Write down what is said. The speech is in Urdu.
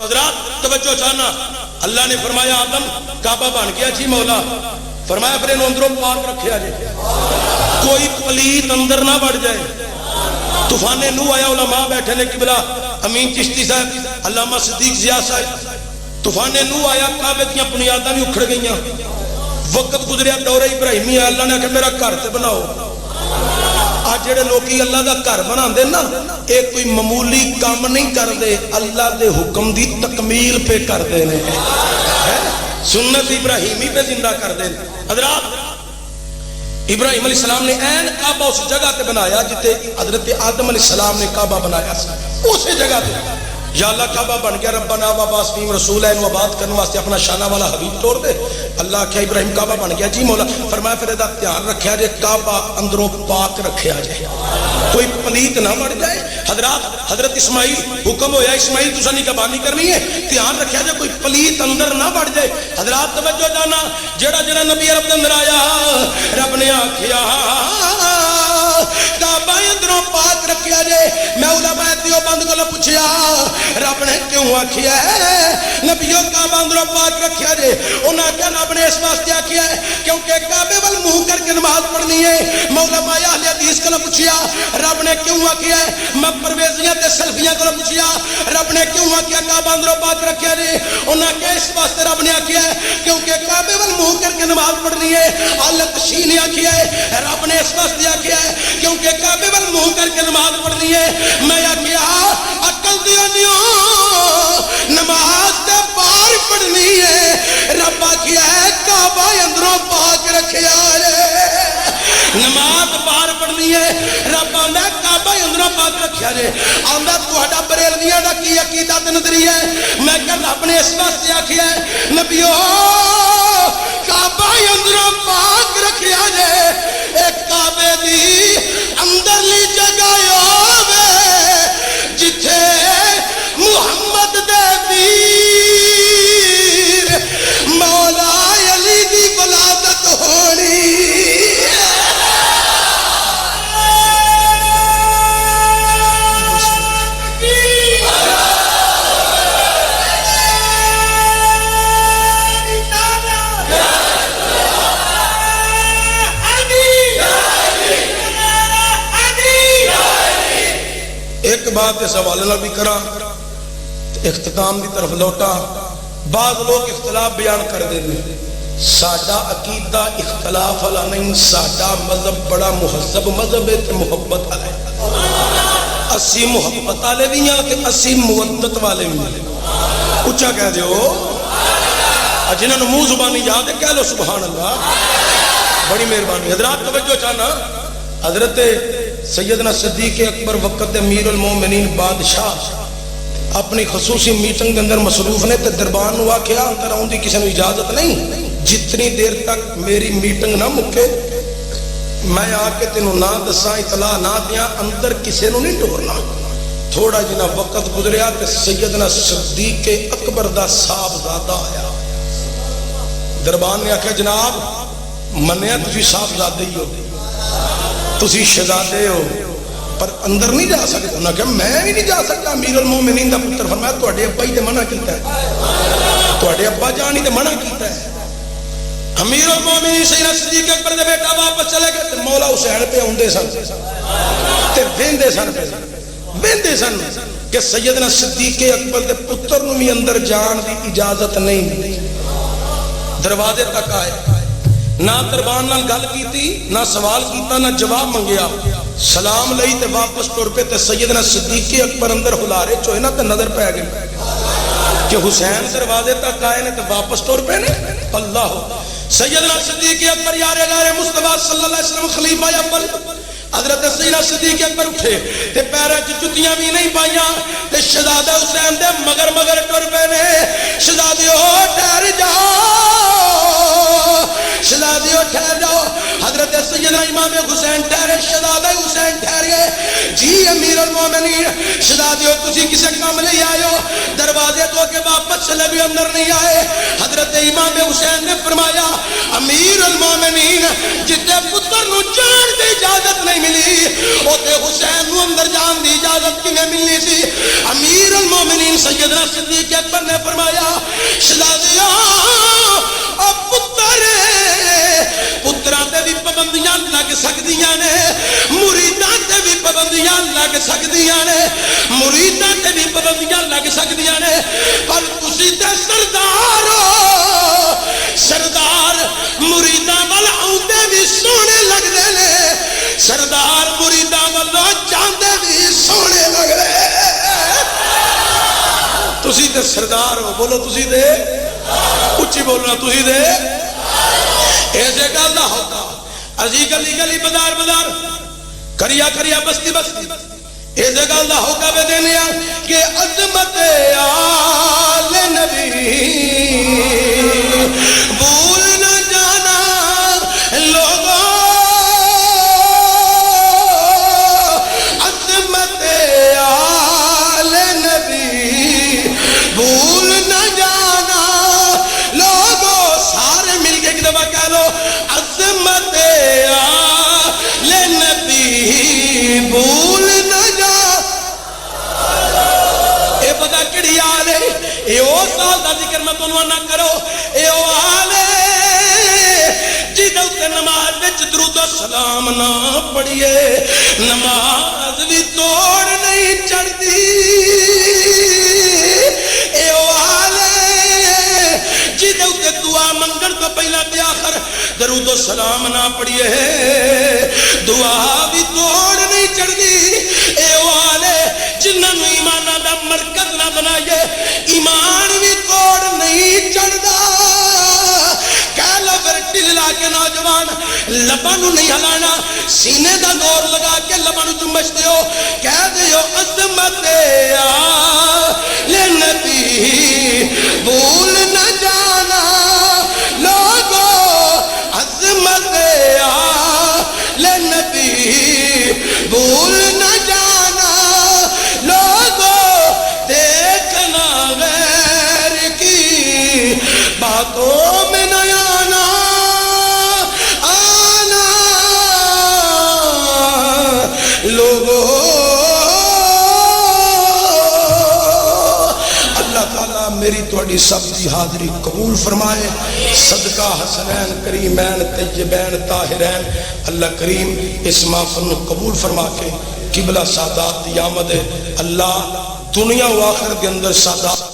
حضرات توجہ چاہنا، اللہ نے فرمایا آدم کعبہ بن گیا جی مولا، فرمایا پھر انہوں اندروں پاک رکھیا جائے، کوئی پلیت اندر نہ بڑھ جائے۔ طوفان نوح آیا، علماء بیٹھے نے قبلہ امین چشتی صاحب، علامہ صدیق ضیاء صاحب، طوفان نوح آیا، کعبے کی بنیاداں بھی اکھڑ گئیاں، وقت گزریا دور ابراہیمی، اللہ نے کہا میرا گھر تے بناؤ۔ آج جڑے لوگی اللہ دا گھر بنا دے نا، ایک کوئی معمولی کام نہیں کر دے، اللہ دے حکم دی تکمیل پہ کر دے نے، سنت ابراہیمی پہ زندہ کر دے۔ حضرات ابراہیم علیہ السلام نے این کعبہ اس جگہ تے بنایا جتے حضرت آدم علیہ السلام نے کعبہ بنایا سی، اسی جگہ تے یا اللہ کعبہ بن گیا، ربنا واباس فیم رسول ہے، انہوں آباد کرنے واسطے اپنا شانہ والا حبیب توڑ دے۔ اللہ کیا ابراہیم کعبہ بن گیا جی مولا، فرمایا پھر دا دھیان رکھیا جائے، کعبہ اندروں پاک رکھیا جائے، کوئی پلیت نہ بڑھ جائے۔ حضرات حضرت اسماعیل حکم ہویا، اسماعیل تسا نگہبانی کرنی ہے، دھیان رکھیا جائے کوئی پلیت اندر نہ بڑھ جائے۔ حضرات توجہ جانا، جڑا جڑا نبی عرب دے اندر آیا، رب نے آکھیا کعبہ اندروں پاک رکھیا جائے۔ میں علماء دیوبند کو پوچھیا رب نے کیوں آکھیا ہے نبیوں کعبہ اندروں پاک رکھیا جائے؟ انہاں کہا رب نے اس واسطے آکھیا ہے کیونکہ کعبے وال منہ کر کے نماز پڑھنی ہے۔ علماء اہل حدیث کو پوچھیا رب نے کیوں آکھیا ہے؟ میں پرویزیاں تے سلفیاں کو پوچھیا رب نے کیوں آکھیا کعبہ اندروں پاک رکھیا جائے؟ انہاں کہا اس واسطے رب نے آکھیا ہے کیونکہ کعبے وال منہ کر کے نماز پڑھنی ہے۔ حالت تشیع نے آکھیا ہے رب نے اس واسطے آکھیا ہے کیونکہ کعبے وال منہ کر کے نماز پڑھنی ہے۔ میں آکھیا عقل دیو نماز تے باہر پڑھنی ہے، رب آکھیا ہے کعبہ اندروں پاک رکھیا ہے۔ نماز باہر پڑھنی ہے، رب آندا کعبہ اندروں پاک رکھیا جائے۔ آندا تہاڈا بریلویاں دا کی عقیدہ تے نظریہ ہے؟ میں کہ رب نے اس واسطے آکھیا ہے نبیو کعبہ اندروں پاک رکھیا جائے، ایک کعبے دی اندرلی جگہ ہووے جتھے محمد دے ویر مولا علی دی ولادت ہونی۔ ایک بات اس حوالے نال بھی کراں، اختتام دی طرف لوٹا۔ بعض لوگ اختلاف بیان کر دے دیں، ساڈا عقیدہ اختلاف والا نہیں، ساڈا مذہب بڑا مہذب مذہب ہے تے محبت والا ہے، اسی محبت والے بھی ہیں تے اسی مودت والے بھی ہیں۔ اونچا کہہ دیو، جنہاں نوں منہ زبانی یاد ہے کہہ لو سبحان اللہ، بڑی مہربانی۔ حضرات توجہ چاہنا، حضرت سیدنا صدیق اکبر وقت امیر المومنین بادشاہ اپنی خصوصی میٹنگ کے اندر مصروف نے تے دربان نو آکھیا اندر آؤں دی کسی نے اجازت نہیں، جتنی دیر تک میری میٹنگ نہ مکے میں آ کے تینوں نہ دساں اطلاع نہ دیاں اندر کسی نو نہیں ٹورنا۔ تھوڑا جنا وقت گزریا تے سیدنا صدیق اکبر دا صاحبزادہ آیا، دربان نے آکھیا جناب منیا تسی صاحبزادے ہی ہو، تسی شہزادے ہو پر اندر نہیں جا سکتے۔ انہوں نے کہا میں بھی نہیں جا سکتا، امیر المومنین دا پتر۔ فرمایا تواڈے ابا ہی تے منع کیتا ہے، تواڈے ابا جان ہی تے منع کیتا ہے۔ امیر المومنین سیدنا صدیق اکبر دے بیٹا واپس چلے گئے تے مولا حسین پہ اوندے سن تے ویندے سن کہ سیدنا صدیق اکبر دے پتر نوں بھی اندر جان دی اجازت نہیں۔ دروازے تک آئے، نہ دربان نال گل کیتی، نہ سوال کیتا، نہ جواب منگیا، سلام لئی تے واپس ٹر پے تے سیدنا صدیق اکبر اندر ہلارے چوئے نا تے نظر پہ گئے کہ حسین دروازے تک آئے نے تے واپس ٹر پے نے۔ اللہ سیدنا صدیق اکبر یار غیر مصطفیٰ صلی اللہ علیہ وسلم خلیفہ اول حضرت سیدنا صدیق اکبر اٹھے تے پیرے چ جتیاں بھی نہیں پائیاں تے شہزادہ حسین دے مگر ٹر پے نے۔ شہزادیو ٹھہر جاؤ، شہزادیو ٹھہر جاؤ۔ حضرت سیدنا امام حسین ٹھہرے، شہزادہ حسین ٹھہرے، جی امیر المومنین شہزادیو تسی کسے کام لے آئے ہو؟ دروازے تو کے واپس چلے بھی اندر نہیں آئے۔ حضرت امام حسین نے فرمایا امیر المومنین جتے پتر نو جان دی اجازت نہیں ملی اوتے حسین نو اندر جان دی اجازت کی میں ملنی سی۔ امیر المومنین سیدنا صدیق اکبر نے فرمایا شہزادیو او پتراں تے بھی پابندیاں لگ سکدیاں نے، مریداں تے بھی پابندیاں لگ سکدیاں نے، مریداں تے بھی پابندیاں لگ سکدیاں نے، پر تسی تے سردار ہو، سردار مریداں وال آوندے بھی سونے لگدے نے، سردار مریداں والوں جاندے بھی سونے لگدے۔ تسی تے سردار ہو، بولو تسی تے اچھی بولنا، تسی تے ایسے گل نہ ہوتا ازی گلی گلی بازار بازار کریا کریا بستی بستی ایسے گل نہ ہوگا بے دینے کہ عظمت آل نبی بھول نہ جانا لوگوں، عظمت آل نبی بھول نہ جانا لوگوں، سارے مل کے ایک دفعہ کہہ لو عظمت آل نبی بھول نہ جا۔ اے پتہ کڑی آل ہے، اے او سال دا ذکر میں تنوع نہ کرو، اے او آل ہے جدہ تے نماز وچ درود و سلام نہ پڑھیے نماز بھی توڑ نہیں چڑھتی۔ اے او آل ہے جدہ تے دعا منگن تو پہلا تے آخر درود و سلام نہ پڑھیے دعا بھی توڑ نہیں چڑھتی۔ اے او آل ہے جنہاں نو ایمانہ دا مرکز نہ بنائیے ایمان بھی توڑ نہیں چڑھدا۔ کہہ لو پھر ٹھلا کے نوجوان لباں نو نہیں ہلانا، سینے دا زور لگا کے لباں نو چمچ دیو، کہہ دیو عظمت آل نبی بھول نہ جانا لوگوں، عظمت آل نبی بھول نہ جانا لوگوں، دیکھنا غیر کی باتوں میں نہ آنا، آنا لوگوں۔ اللہ تعالیٰ میری تواڈی سب دی حاضری قبول فرمائے، صدقہ حسنین کریمین طیبین طاہرین۔ اللہ کریم اس محفل کو قبول فرما کے قبلہ سادات دی آمد ہے۔ اللہ دنیا و آخرت کے اندر سادات